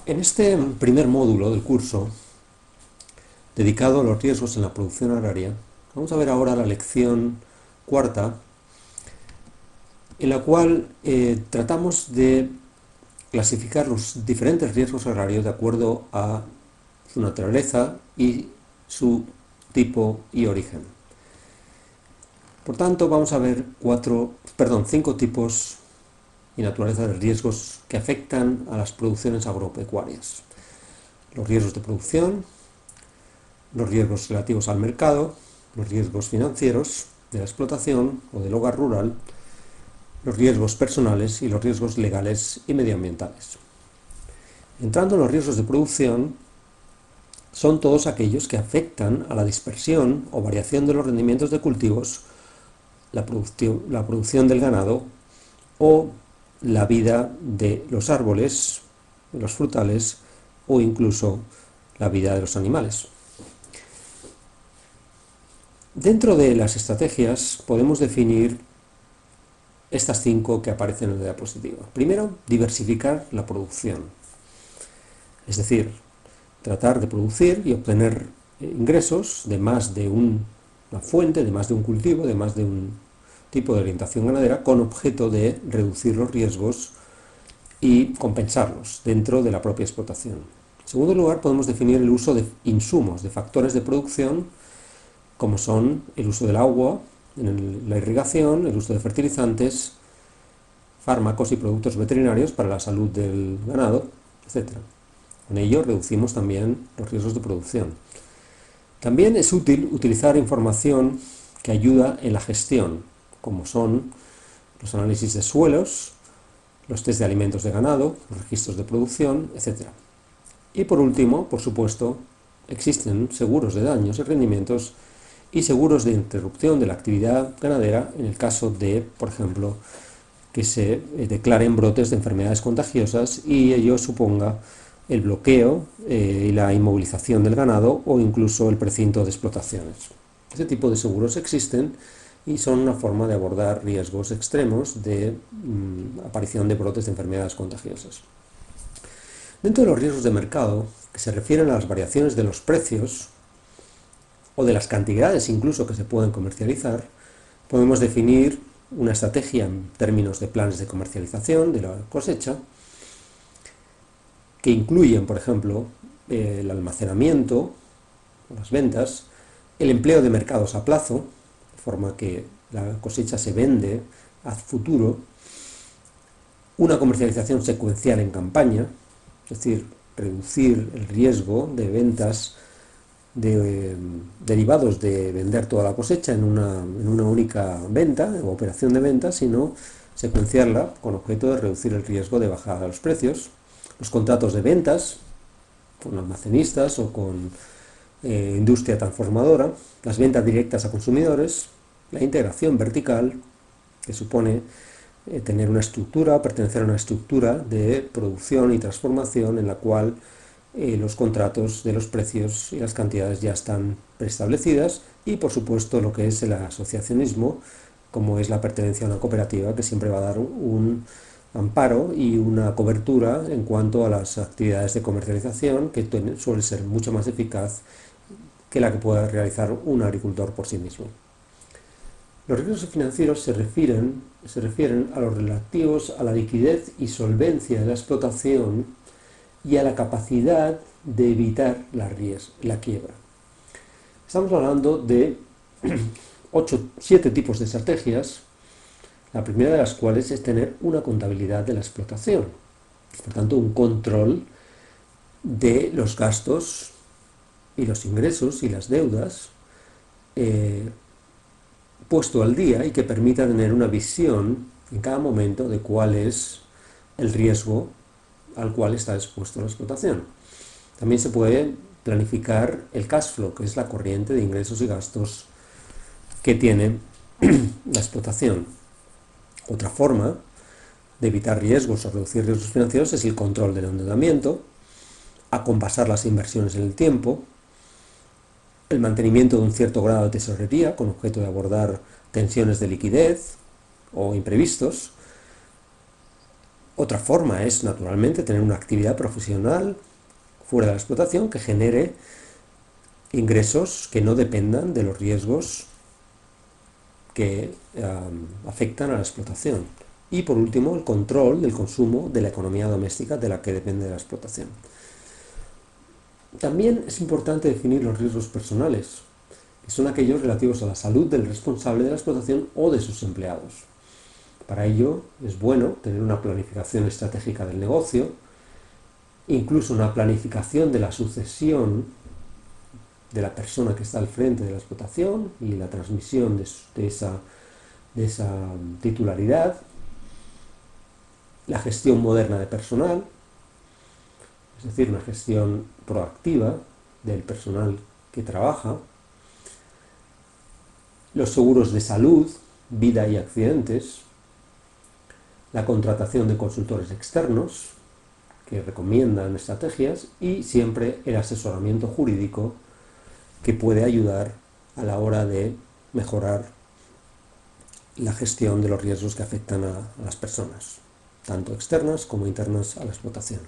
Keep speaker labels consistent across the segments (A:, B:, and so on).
A: En este primer módulo del curso, dedicado a los riesgos en la producción agraria, vamos a ver ahora la lección cuarta, en la cual tratamos de clasificar los diferentes riesgos agrarios de acuerdo a su naturaleza y su tipo y origen. Por tanto, vamos a ver cinco tipos y naturaleza de riesgos que afectan a las producciones agropecuarias. Los riesgos de producción, los riesgos relativos al mercado, los riesgos financieros de la explotación o del hogar rural, los riesgos personales y los riesgos legales y medioambientales. Entrando en los riesgos de producción, son todos aquellos que afectan a la dispersión o variación de los rendimientos de cultivos, la producción del ganado o la vida de los árboles, de los frutales o incluso la vida de los animales. Dentro de las estrategias podemos definir estas 5 que aparecen en la diapositiva. Primero, diversificar la producción, es decir, tratar de producir y obtener ingresos de más de una fuente, de más de un cultivo, de más de un tipo de orientación ganadera, con objeto de reducir los riesgos y compensarlos dentro de la propia explotación. En segundo lugar, podemos definir el uso de insumos, de factores de producción, como son el uso del agua, la irrigación, el uso de fertilizantes, fármacos y productos veterinarios para la salud del ganado, etc. Con ello reducimos también los riesgos de producción. También es útil utilizar información que ayuda en la gestión, como son los análisis de suelos, los test de alimentos de ganado, los registros de producción, etc. Y por último, por supuesto, existen seguros de daños y rendimientos y seguros de interrupción de la actividad ganadera en el caso de, por ejemplo, que se declaren brotes de enfermedades contagiosas y ello suponga el bloqueo y la inmovilización del ganado o incluso el precinto de explotaciones. Este tipo de seguros existen y son una forma de abordar riesgos extremos de aparición de brotes de enfermedades contagiosas. Dentro de los riesgos de mercado, que se refieren a las variaciones de los precios o de las cantidades incluso que se pueden comercializar, podemos definir una estrategia en términos de planes de comercialización de la cosecha, que incluyen, por ejemplo, el almacenamiento, las ventas, el empleo de mercados a plazo, de forma que la cosecha se vende a futuro, una comercialización secuencial en campaña, es decir, reducir el riesgo de ventas derivados de vender toda la cosecha en una única venta o operación de venta, sino secuenciarla con objeto de reducir el riesgo de bajada de los precios. Los contratos de ventas con almacenistas o con industria transformadora, las ventas directas a consumidores, la integración vertical, que supone tener una estructura, pertenecer a una estructura de producción y transformación en la cual los contratos de los precios y las cantidades ya están preestablecidas, y por supuesto lo que es el asociacionismo, como es la pertenencia a una cooperativa, que siempre va a dar un amparo y una cobertura en cuanto a las actividades de comercialización, que suele ser mucho más eficaz que la que pueda realizar un agricultor por sí mismo. Los riesgos financieros se refieren a los relativos a la liquidez y solvencia de la explotación y a la capacidad de evitar la quiebra. Estamos hablando de 7 tipos de estrategias, la primera de las cuales es tener una contabilidad de la explotación, por tanto un control de los gastos y los ingresos y las deudas puesto al día y que permita tener una visión en cada momento de cuál es el riesgo al cual está expuesto la explotación. También se puede planificar el cash flow, que es la corriente de ingresos y gastos que tiene la explotación. Otra forma de evitar riesgos o reducir riesgos financieros es el control del endeudamiento, acompasar las inversiones en el tiempo, el mantenimiento de un cierto grado de tesorería con objeto de abordar tensiones de liquidez o imprevistos, Otra forma es, naturalmente, tener una actividad profesional fuera de la explotación que genere ingresos que no dependan de los riesgos que afectan a la explotación. Y por último, el control del consumo de la economía doméstica de la que depende de la explotación. También es importante definir los riesgos personales, que son aquellos relativos a la salud del responsable de la explotación o de sus empleados. Para ello es bueno tener una planificación estratégica del negocio, incluso una planificación de la sucesión de la persona que está al frente de la explotación y la transmisión de esa titularidad, la gestión moderna de personal, es decir, una gestión proactiva del personal que trabaja, los seguros de salud, vida y accidentes, la contratación de consultores externos que recomiendan estrategias y siempre el asesoramiento jurídico que puede ayudar a la hora de mejorar la gestión de los riesgos que afectan a las personas, tanto externas como internas a la explotación.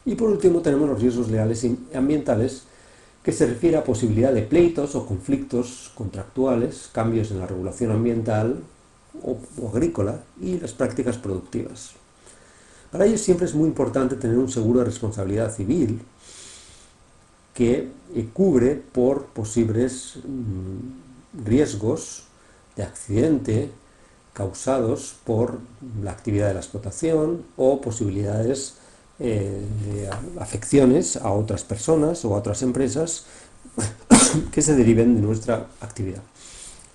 A: Y por último tenemos los riesgos legales y ambientales, que se refiere a posibilidad de pleitos o conflictos contractuales, cambios en la regulación ambiental o agrícola y las prácticas productivas. Para ello siempre es muy importante tener un seguro de responsabilidad civil que cubre por posibles riesgos de accidente causados por la actividad de la explotación o posibilidades de afecciones a otras personas o a otras empresas que se deriven de nuestra actividad.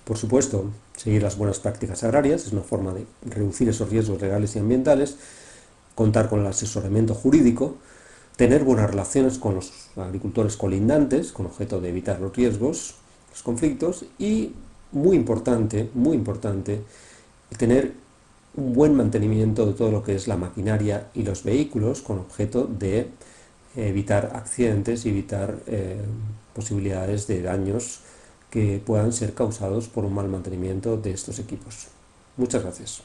A: Por supuesto, seguir las buenas prácticas agrarias es una forma de reducir esos riesgos legales y ambientales, contar con el asesoramiento jurídico, tener buenas relaciones con los agricultores colindantes, con objeto de evitar los riesgos, los conflictos, y muy importante, tener un buen mantenimiento de todo lo que es la maquinaria y los vehículos, con objeto de evitar accidentes y evitar posibilidades de daños que puedan ser causados por un mal mantenimiento de estos equipos. Muchas gracias.